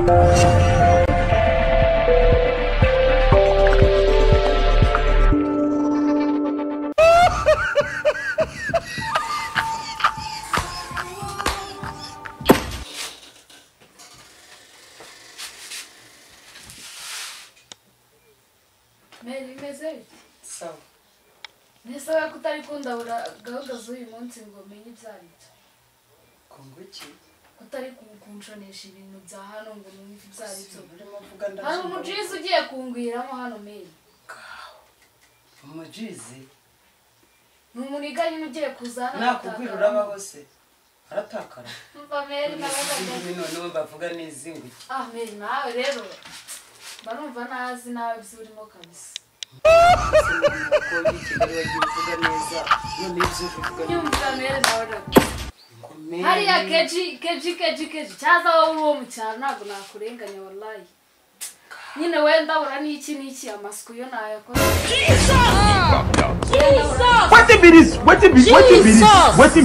Meri meze sawa Nesa kutari kundabura gahunda z'uyu munsi ngo menye ibyaribyo konguki kutari kunshonesha ibintu bya hano ngo menye ibyaribyo urimo vuga ndaje hari umujizi ugiye kungwiramo hano Meri umujizi n'umuniganye ugiye kuzana nakugwira uraba se aratakara mva Meri nabaga none bavuga nizinguki Meri nawe rero barumva nazi nawe byurimo kabisa nyumva Meri nawe hariya keji cyaza wowe uwo mu cyaro ntabwo nakurenganya wallahi nyine wenda ura n'iki amasuku yo nayakoze What is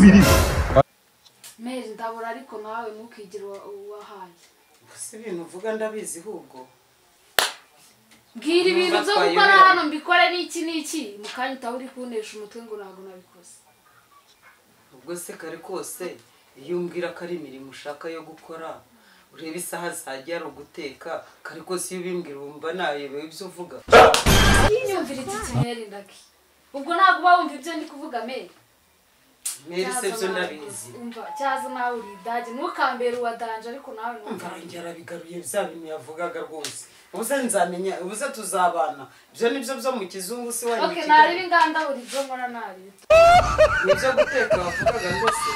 Meri ndabura ariko nawe ntukigire uwahaye se ibintu uvuga ndabizi ahubwo mbwira ibintu byo gukora hano mbikore n'iki mukanya utaba uri kunesha umutwe ngo ntabwo nabikoze ubwo se kare kose iyo umbwira ko ari imirimo ushaka yo gukora ureba isaha zajya ari uguteka kare kose iyo ubimbwira wumva nayobewe ibyo uvuga nyumvira iki Meri ndaki ubwo ntabwo uba wumva ibyo ndi kuvuga Meri se byo ndabizi umva cyaza nawe uri idage ntukambere uwadanje ariko nawe numva ngera bigaruye bya bintu yavugaga rwose ubuze nzamenya ubuze tuzabana byo nibyo byo mu kizungu si wanyu okay nari binganda buri byo nkora nari nibyo guteka bavugaga rwose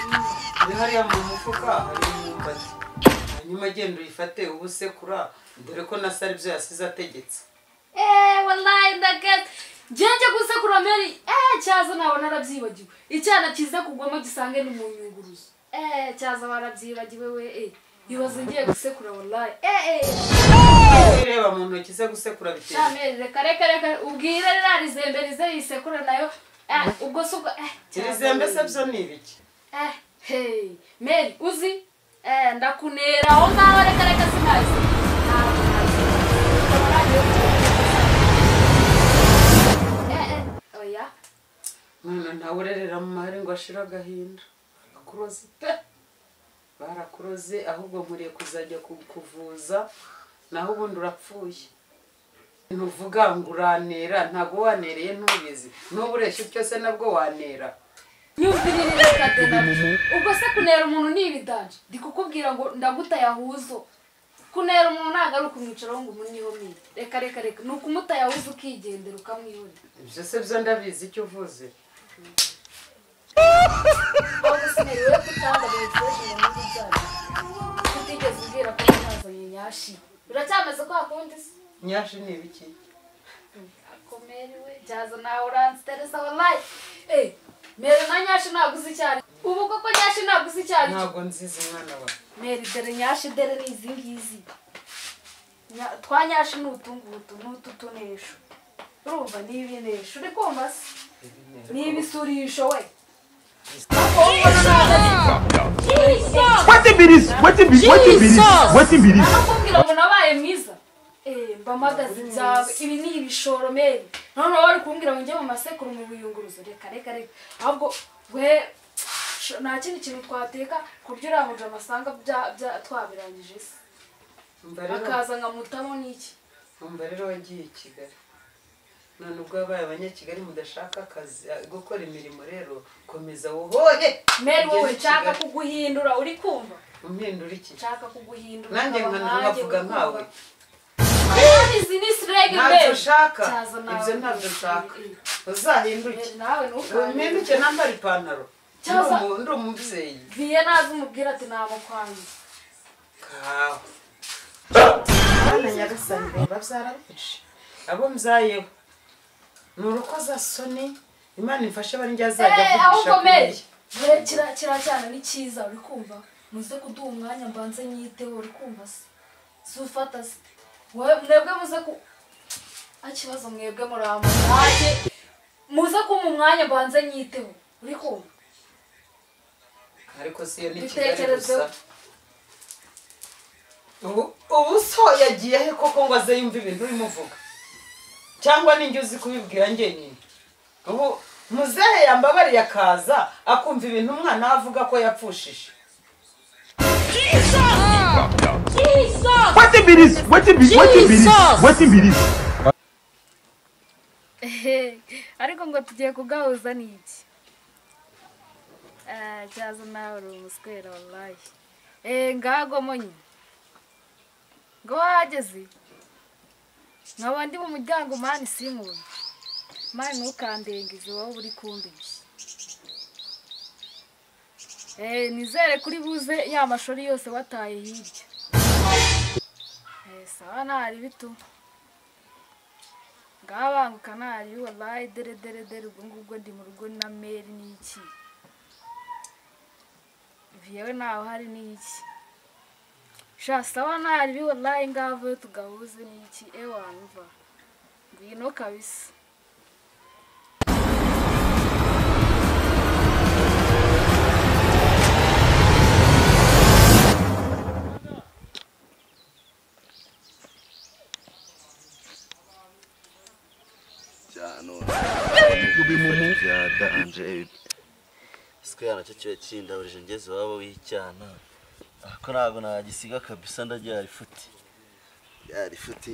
uri hariya mu mufuka hari imyumbati hanyuma genda uyifate ubusekura dore ko nasari byo yasize ategetse wallahi ndaget Jenje gusekura Meri cyaza nawe narabyibagiwe icyana kiza kugwamo gisange ni mu nyunguruzo cyaza barabyibagiwe we ibaze ngiye gusekura wallahi reba mu ntoki ze gusekura biteye Meri reka ubwire rarizemberize yisekura nayo ubwo subwo rizembe se byo ni ibiki hey Meri uzi ndakunera aho ngaho reka sinazi none ntawurerera mu mahari ngo ashire agahinda akuroze pe barakuroze ahubwo nkuriye kuzajya kuvuza naho ubundi urapfuye ntuvuga ngo uranera ntabwo wanereye ntubizi n'ubureshyo cyose nabwo wanera nyumvirire kadena ubwo se kunera umuntu n'ibidanje ndikukubwira ngo ndaguta yahuzo kunera umuntu ntago ari ukumwicaraho ngo umuniho mire reka nukumuta yahuzo ukigendera ukamwihora ibyo se byo ndabizi icyo uvuze ahubwo sinari we kutanga demonstration ngo n'ibyo byaje kutigeze ubwira ko nazanye nyashi biracyameze ko hakundi se nyashi ni ibiki akomere we jaza nawe uransteresa wallahi Meri na nyashi naguze cyane ubu koko nyashi naguze cyane ntabwo nzizi mwana wa Meri dere nyashi dere ni izi ngizi twa nyashi n'utungutu n'ututunesho urumva ni ibinesho uri kumva se ni ibisurisho we What nakubwira ngo nabaye mwiza mbamagaze ibyawe ibi ni ibishoro Meri none wari kumbwira ngo njye mu masekuru mu buyunguruzo reka ahubwo we nta kindi kintu twateka kurya uranguje amasanga twabirangije se akaza nkamutamo n'iki umva rero wagiye i Kigali none ubwo wabaye abanyakigali mudashaka akazi gukora imirimo rero komeza wohohe Meri wowe nshaka kuguhindura uri kumva umpindura iki nshaka kuguhindura nanjye nkavuga nkawe izi ni sirege ntabyo ushaka ibyo ntabyo ushaka uzahinduke nawe umpinduke nambara ipantaro ndi umubyeyi viye nazi umubwira ati ntabwo kwanjye kawe abana nyagasani reba byarabice abo mzayeho ni urukozasoni imana imfashe bari njye azajya avugisha kuri kiracyana ni cyiza uri kumva muze kuduha umwanya mbanze nyiteho uri kumva se si ufata se mwebwe muze ku akibazo mwebwe muramuhaye muze kumpa umwanya mbanze nyiteho uri kumva ariko siyo ni Kigali gusa ubu so yagiye he koko ngo aze yumva ibintu urimo uvuga cyangwa ninjye uzi kubibwira njyenyine ubu muzehe yambabariye akaza akumva ibintu umwana avuga ko yapfushije What be this? ariko ngo tugiye kugahuza n'iki cyaza nawe uri umuswera wallahi ngago monyi ngo wageze nkaba ndi mu muryango mani sinkubona mani ntukandengeze wowe uri kumbeshya nizere kuri buze ya mashuri yose wataye hirya sawa ntari bitu ngabanguka ntari wallahi dere ubwo ngubwo ndi mu rugo na meri n'iki yewe nawe hari n'iki sha sawa ntari wallahi ngavo tugahuze n'iki wumva ngwino kabisa Sikaya cyo cyo kinda urije ngeze wabo w'icyana ko nago nagisiga kabisa ndaryari futi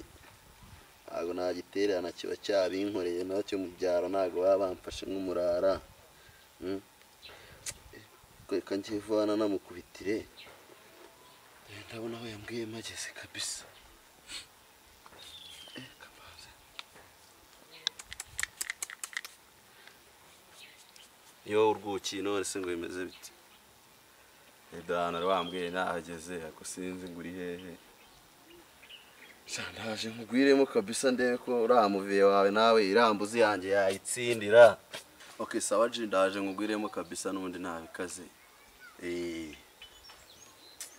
nago nagiterana kiba cyabinkoreye nacyo mu byaro nago babamfashe nk'umurara kweka nkivana namukubitire ndabona aho yambwiye mageze kabisa yo urwuki none se ngo bimeze biti edana rwambwiye nahageze akusinzi nguri hehe sandaje nkugwiremo kabisa ndebe ko uramuviye wawe nawe irambuzi yanjye yayitsindira okay sawa je ndaje nkugwiremo kabisa nundi ntabikaze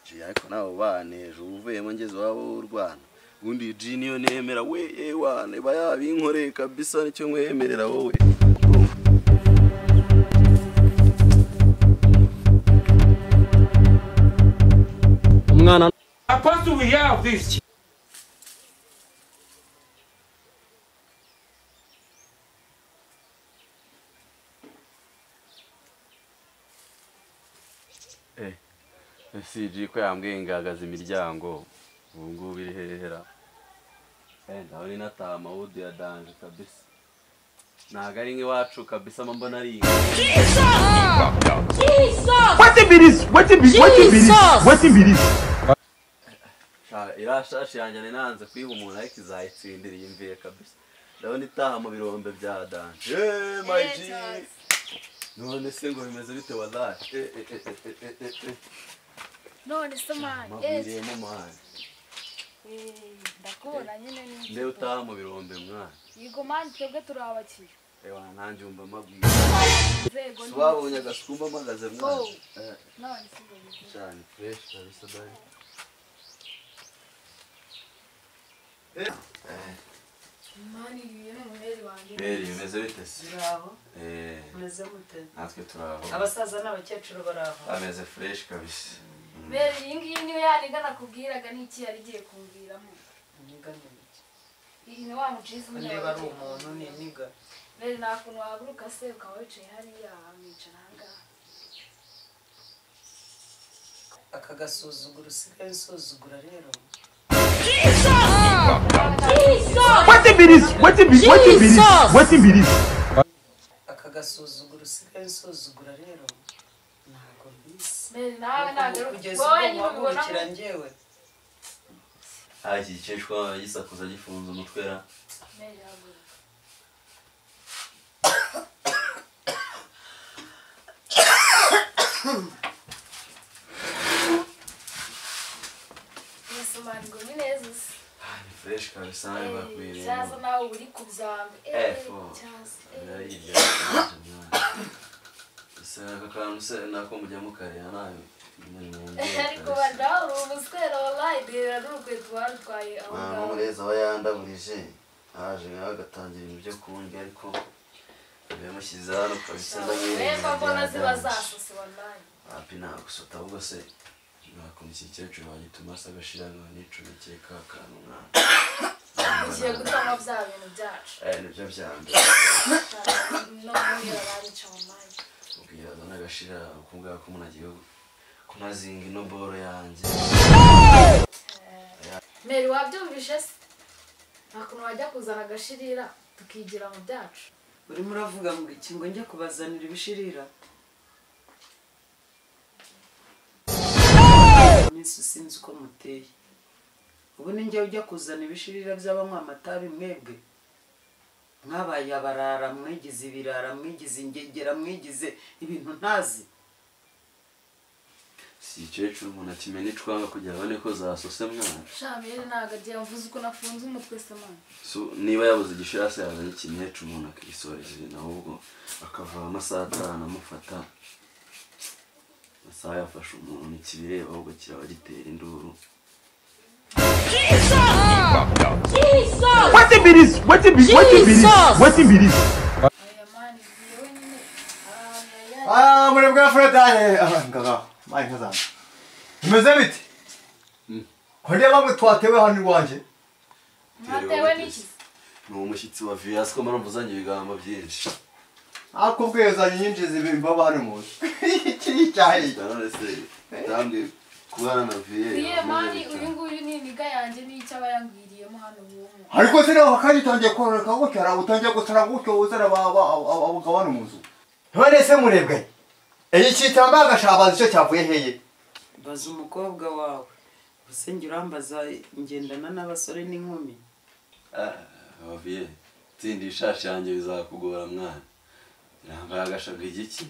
je ariko nawe baneje uvuyemo ngeze wabo urwana undi jiniyo nemera we wane bayabinkoreye kabisa nicyo nkwemerera wowe Apostle, we have this. CG ko yambwiye ngagaza imiryango ubu ngubu iri hehera ndabona inataha amawudu ya danje kabisa ntago ari nk'iwacu kabisa mbona ari What be this? irashashi yanjye nanze kwiha umuntu ariko izayitsindira yimviye kabisa ndabona itaha mu birombe bya danje my G none se ngo bimeze bite wallahi none se mani mabiremo mani ndakubona nyine ni nde utaha mu birombe mwana yigo mani twebwe turabakira ewa nanjye umva mabwira swabonye agaskumba magaze mwana none se ngo cyane fresh kabisa bari mani ibintu muheri wanjye beri bimeze bite se bravo meze mute natwe turaho abasaza n'abakecuru baraho ameze fresh kabisa beri iyi ngiyi niyo yanigana kubwiraga n'iki yari igiye kumviramo iyi ni wa mucizi niba ari umuntu ni niga beri nta kuntu wahaguruka se ukaba wicaye hariya wicara ahangaha aka gasuzuguro usigaye usuzugura rero What be this? aka gasuzuguro usigaye usuzugura rero ntago mbisi beri nawe ntabwo kugeza ubwo wahurikira njyewe iki giceshwa gisakuza gifunze umutwera beri haguruka mani ngo ni neza usa ni fresh kabisa nawe bakwiriye cyaza nawe uri kubyanga se aka kantu se nako mujya mukareba nawe ariko badaho uri umuswera wallahi rero n'urukweto warutwaye aho ngaho mureza aba yandaburije aje nkaho agatangira ibintu byo kundya ariko bimushyize hano kabisa reba mbona ziba zasose wallahi hapi nagusota ahubwo se nakunda iki cyecuru wagituma asa agashira none nicomekeye ka kantu mwana ugiye gutama bya bintu byacu nibyo byambere no kumbwira barica mamaye ubwira zana agashira ukumbwira ko umuntu agiye kunazinga ino boro yanjye Meri wabyumvishe se nta kuntu wajya kuzana agashirira tukigira mu byacu urimo uravuga ngo iki ngo njye kubazanira ibishirira Yesu sinzi uko muteye ubu ni njye ujya kuzana ibishirira by'abanywa amatabi mwebwe mwabaye abarara mwigize ibirara mwigize ingegera mwigize ibintu ntazi si cyecuru umuntu akimena icwanga kugira abone ko zasose mwana shamere ntago agiye mvuze uko nafunze umutwe se mwana so niba yabuze igishira se yazanye ikintu umuntu akisoreza ibintu ahubwo akava amasaha atanu amufata amasaha yafashe umuntu ikibireba ahubwo kiraba gitera induru Wetin be this? Wetin be this? Wetin be this? aya mani yewe nyine ahantu muri bwa Fredane ngaga mai nkazana imeze bite ko ndeba mwe twatewe hano iwanje mwatewe n'iki ni umushyitsi wa Vias ko marumva uzanye ibigambo byinshi akubweza nyinjiza ibimba hano mu iki cyayi none se tambwe kubana na Vias Iye mani uyu nguyu ni niga yanjye n'icyo abayangwiriyemo hano uwo ariko se naho kagitangiye koreka ko cyara utangiye gutara gutyo uzara abagabana mu nzu none se murebwe iyi kitamba agashabaza icyo cyavuye heye baza umukobwa wawe usengera urambaza ngendana n'abasore n'inkumi Vias tindi ishashi yanjye bizakugora mwana yambaye agashaga igiki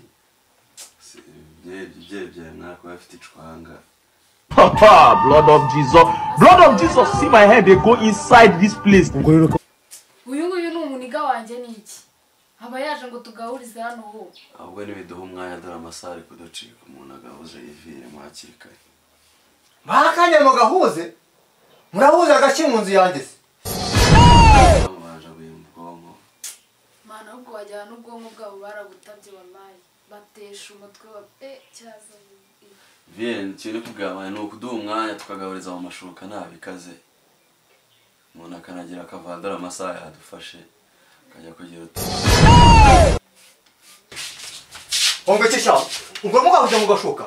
bye mwako bafite icwanga Papa, blood of Jesus. Blood of Jesus, see my head, they go inside this place. uyu nguyu ni umuniga wanjye n'iki aba yaje ngo tugahurize hano ubu ahubwo nibiduha umwanya dore amasaha ari kuducika umuntu agahuze yivire mwakiri kare bakanya mu gahuze murahuza agace mu nzu yanjye se banje abuye mu bwonko mana ahubwo wajyana n'ubwonko bwabo barabutabye wallahi batesha umutwe wa cyaza Viens, ikintu kugabanya ni ukuduha umwanya tukagahuriza mu mashuka ntabikaze umuntu akanagira akavadara amasaha yadufashe akajya kugira uti Onge chisha ubwo mugahuza mu gashuka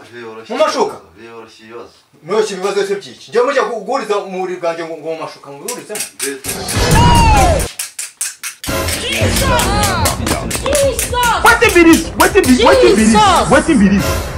mu mashuka byoroshye ibibazo nose ibibazo se byiki njye mujya kuguriza muri bwanjye ngo mu mashuka muburizemo Wetin be this? Wetin be this? Wetin be this?